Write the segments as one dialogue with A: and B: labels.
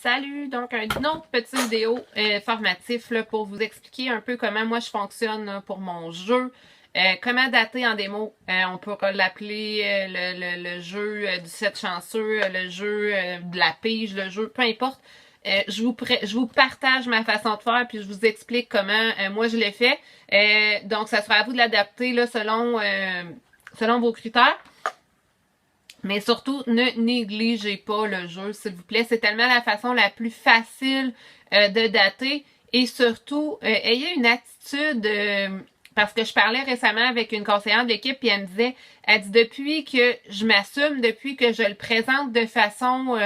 A: Salut! Donc, une autre petite vidéo formatif là, pour vous expliquer un peu comment moi je fonctionne là, pour mon jeu. Comment dater en démo. On peut l'appeler le jeu du 7 chanceux, le jeu de la pige, le jeu, peu importe. Je vous partage ma façon de faire puis je vous explique comment moi je l'ai fait. Donc, ça sera à vous de l'adapter là, selon vos critères. Mais surtout, ne négligez pas le jeu, s'il vous plaît. C'est tellement la façon la plus facile de dater. Et surtout, ayez une attitude... parce que je parlais récemment avec une conseillère de l'équipe, puis elle me disait, elle dit, depuis que je m'assume, depuis que je le présente de façon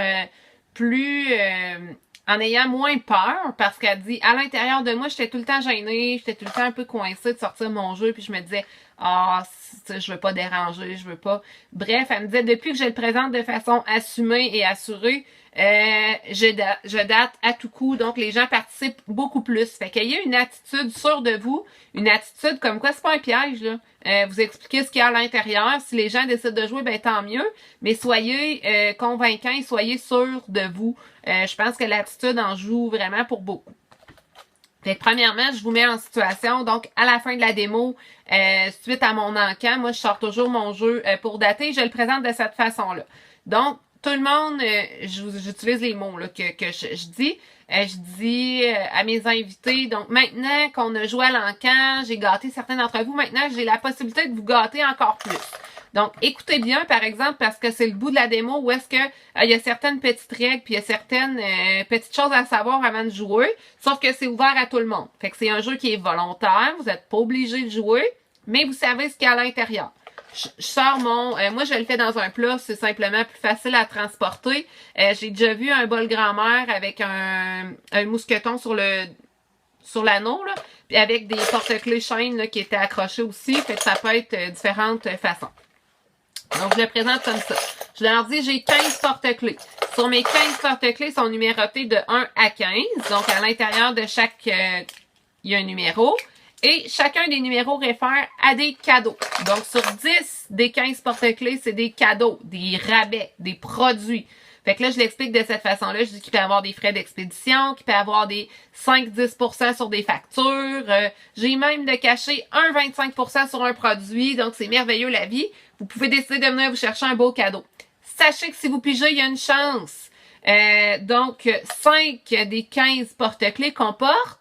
A: plus... en ayant moins peur, parce qu'elle dit, à l'intérieur de moi, j'étais tout le temps gênée, j'étais tout le temps un peu coincée de sortir mon jeu, puis je me disais, je veux pas déranger, je veux pas. Bref, elle me disait, depuis que je le présente de façon assumée et assurée, je date à tout coup, donc les gens participent beaucoup plus. Fait qu'il y a une attitude sûre de vous, une attitude comme quoi c'est pas un piège, là. Vous expliquez ce qu'il y a à l'intérieur. Si les gens décident de jouer, ben tant mieux. Mais soyez convaincants et soyez sûrs de vous. Je pense que l'attitude en joue vraiment pour beaucoup. Fait que premièrement, je vous mets en situation. Donc, à la fin de la démo, suite à mon encan, moi, je sors toujours mon jeu pour dater. Je le présente de cette façon-là. Donc, tout le monde, j'utilise les mots là, que je dis. Je dis à mes invités, donc maintenant qu'on a joué à l'encan, j'ai gâté certains d'entre vous, maintenant j'ai la possibilité de vous gâter encore plus. Donc, écoutez bien, par exemple, parce que c'est le bout de la démo où est-ce que il y a certaines petites règles, puis il y a certaines petites choses à savoir avant de jouer, sauf que c'est ouvert à tout le monde. Fait que c'est un jeu qui est volontaire, vous n'êtes pas obligé de jouer, mais vous savez ce qu'il y a à l'intérieur. Je sors mon... moi, je le fais dans un plat, c'est simplement plus facile à transporter. J'ai déjà vu un bol grand-mère avec un mousqueton sur l'anneau, là, puis avec des porte-clés chaînes là, qui étaient accrochés aussi, fait que ça peut être différentes façons. Donc, je le présente comme ça. Je leur dis, j'ai 15 porte-clés. Sur mes 15 porte-clés, sont numérotés de 1 à 15. Donc, à l'intérieur de chaque... il y a un numéro. Et chacun des numéros réfère à des cadeaux. Donc, sur 10 des 15 porte-clés, c'est des cadeaux, des rabais, des produits. Fait que là, je l'explique de cette façon-là. Je dis qu'il peut y avoir des frais d'expédition, qu'il peut y avoir des 5-10% sur des factures. J'ai même de cacher un 25% sur un produit. Donc, c'est merveilleux la vie. Vous pouvez décider de venir vous chercher un beau cadeau. Sachez que si vous pigez, il y a une chance. Donc, 5 des 15 porte-clés comportent.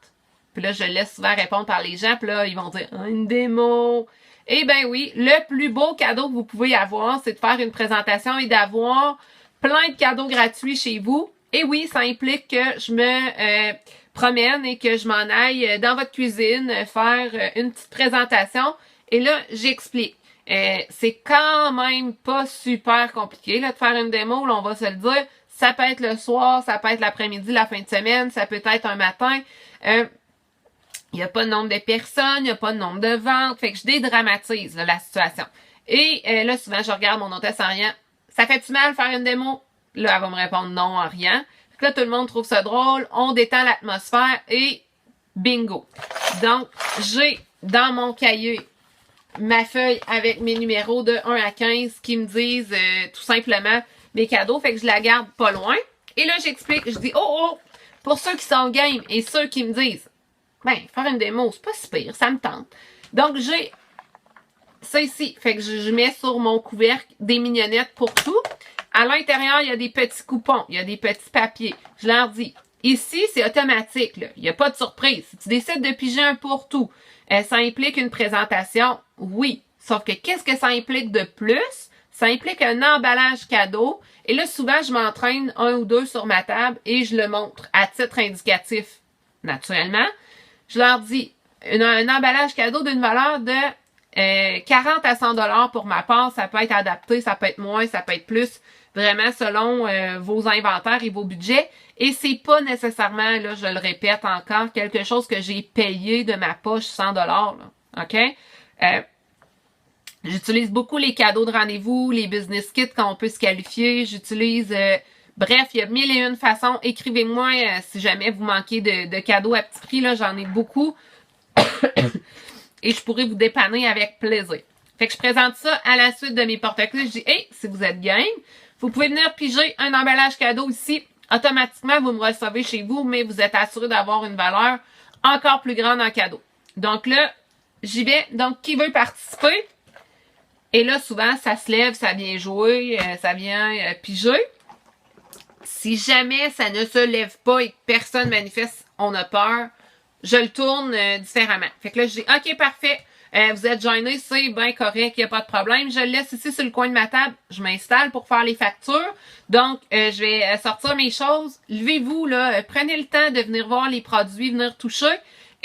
A: Puis là, je laisse souvent répondre par les gens. Puis là, ils vont dire « une démo ». Eh ben oui, le plus beau cadeau que vous pouvez avoir, c'est de faire une présentation et d'avoir plein de cadeaux gratuits chez vous. Et oui, ça implique que je me promène et que je m'en aille dans votre cuisine faire une petite présentation. Et là, j'explique. C'est quand même pas super compliqué là, de faire une démo, là, on va se le dire. Ça peut être le soir, ça peut être l'après-midi, la fin de semaine, ça peut être un matin. Il n'y a pas de nombre de personnes, il n'y a pas de nombre de ventes. Fait que je dédramatise là, la situation. Et là, souvent, je regarde mon hôtesse en riant. Ça fait-tu mal faire une démo? Là, elle va me répondre non en riant. Fait que là, tout le monde trouve ça drôle. On détend l'atmosphère et bingo. Donc, j'ai dans mon cahier ma feuille avec mes numéros de 1 à 15 qui me disent tout simplement mes cadeaux. Fait que je la garde pas loin. Et là, j'explique. Je dis, oh, pour ceux qui sont game et ceux qui me disent, ben, faire une démo, c'est pas si pire, ça me tente. Donc, j'ai ça ici. Fait que je mets sur mon couvercle des mignonnettes pour tout. À l'intérieur, il y a des petits coupons, il y a des petits papiers. Je leur dis, ici, c'est automatique, là. Il n'y a pas de surprise. Si tu décides de piger un pour tout, ça implique une présentation, oui. Sauf que qu'est-ce que ça implique de plus? Ça implique un emballage cadeau. Et là, souvent, je m'entraîne un ou deux sur ma table et je le montre à titre indicatif, naturellement. Je leur dis, un emballage cadeau d'une valeur de 40 à 100 $ pour ma part. Ça peut être adapté, ça peut être moins, ça peut être plus, vraiment selon vos inventaires et vos budgets. Et c'est pas nécessairement, là, je le répète encore, quelque chose que j'ai payé de ma poche 100 $, là. OK? J'utilise beaucoup les cadeaux de rendez-vous, les business kits quand on peut se qualifier. J'utilise... bref, il y a 1001 façons. Écrivez-moi si jamais vous manquez de cadeaux à petit prix. Là, j'en ai beaucoup. Et je pourrais vous dépanner avec plaisir. Fait que je présente ça à la suite de mes porte-clés. Je dis, hey, si vous êtes game, vous pouvez venir piger un emballage cadeau ici automatiquement, vous me recevez chez vous, mais vous êtes assuré d'avoir une valeur encore plus grande en cadeau. Donc là, j'y vais. Donc, qui veut participer? Et là, souvent, ça se lève, ça vient jouer, ça vient piger. Si jamais ça ne se lève pas et que personne manifeste, on a peur, je le tourne différemment. Fait que là, je dis, OK, parfait. Vous êtes gêné, c'est bien correct, il n'y a pas de problème. Je le laisse ici sur le coin de ma table. Je m'installe pour faire les factures. Donc, je vais sortir mes choses. Levez-vous, là, prenez le temps de venir voir les produits, venir toucher.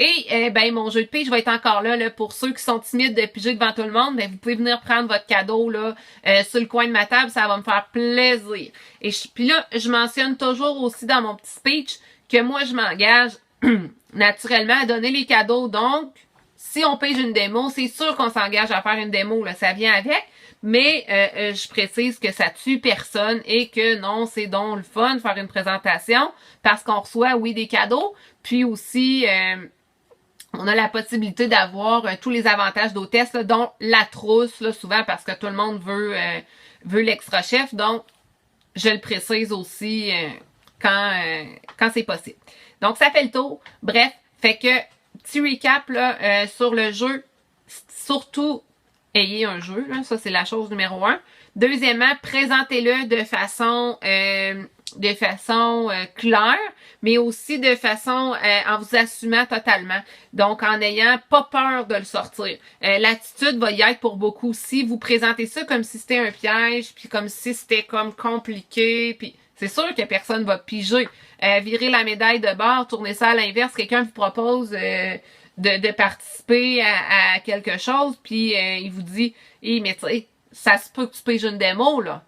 A: Et ben mon jeu de pige va être encore là, pour ceux qui sont timides de piger devant tout le monde. Ben, vous pouvez venir prendre votre cadeau là sur le coin de ma table, ça va me faire plaisir. Et puis là, je mentionne toujours aussi dans mon petit speech que moi, je m'engage naturellement à donner les cadeaux. Donc, si on pige une démo, c'est sûr qu'on s'engage à faire une démo, là, ça vient avec. Mais je précise que ça tue personne et que non, c'est donc le fun de faire une présentation parce qu'on reçoit, oui, des cadeaux, puis aussi on a la possibilité d'avoir tous les avantages d'hôtesse, dont la trousse, là, souvent parce que tout le monde veut l'extra chef. Donc, je le précise aussi quand c'est possible. Donc, ça fait le tour. Bref, fait que, petit recap là, sur le jeu. Surtout, ayez un jeu. Là, ça, c'est la chose numéro 1. Deuxièmement, présentez-le de façon claire, mais aussi de façon en vous assumant totalement. Donc, en n'ayant pas peur de le sortir. L'attitude va y être pour beaucoup. Si vous présentez ça comme si c'était un piège, puis comme si c'était comme compliqué, puis c'est sûr que personne va piger. Virer la médaille de bord, tourner ça à l'inverse, quelqu'un vous propose de participer à quelque chose, puis il vous dit « Hey, mais tu sais, ça se peut que tu piges une démo, là. »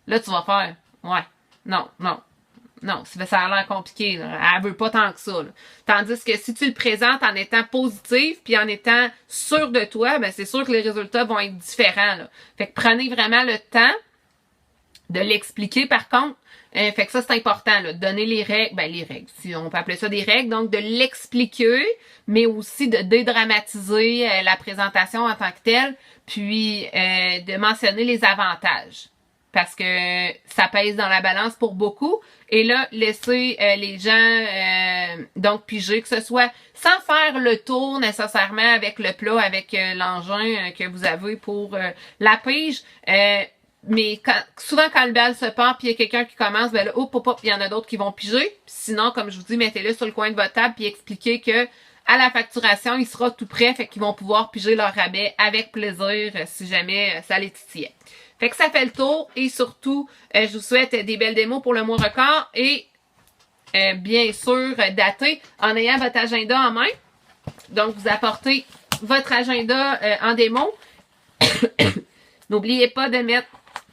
A: Là, tu vas faire « Ouais, non, ça a l'air compliqué, là. Elle veut pas tant que ça, là. » Tandis que si tu le présentes en étant positif, puis en étant sûr de toi, ben c'est sûr que les résultats vont être différents, là. Fait que prenez vraiment le temps de l'expliquer, par contre. Fait que ça, c'est important, là, de donner les règles, les règles, si on peut appeler ça des règles, donc de l'expliquer, mais aussi de dédramatiser la présentation en tant que telle, puis de mentionner les avantages, parce que ça pèse dans la balance pour beaucoup, et là, laisser les gens donc piger, que ce soit sans faire le tour nécessairement avec le plat, avec l'engin que vous avez pour la pige, mais souvent quand le bal se part puis il y a quelqu'un qui commence, ben là, il y en a d'autres qui vont piger. Sinon, comme je vous dis, mettez-le sur le coin de votre table puis expliquez que à la facturation, il sera tout prêt, fait qu'ils vont pouvoir piger leur rabais avec plaisir si jamais ça les titillait. Fait que ça fait le tour et surtout, je vous souhaite des belles démos pour le mois record et bien sûr daté en ayant votre agenda en main. Donc, vous apportez votre agenda en démo. N'oubliez pas de mettre,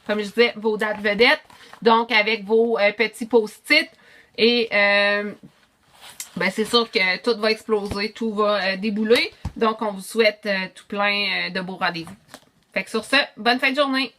A: comme je disais, vos dates vedettes, donc avec vos petits post-it. Et c'est sûr que tout va exploser, tout va débouler. Donc, on vous souhaite tout plein de beaux rendez-vous. Fait que sur ce, bonne fin de journée!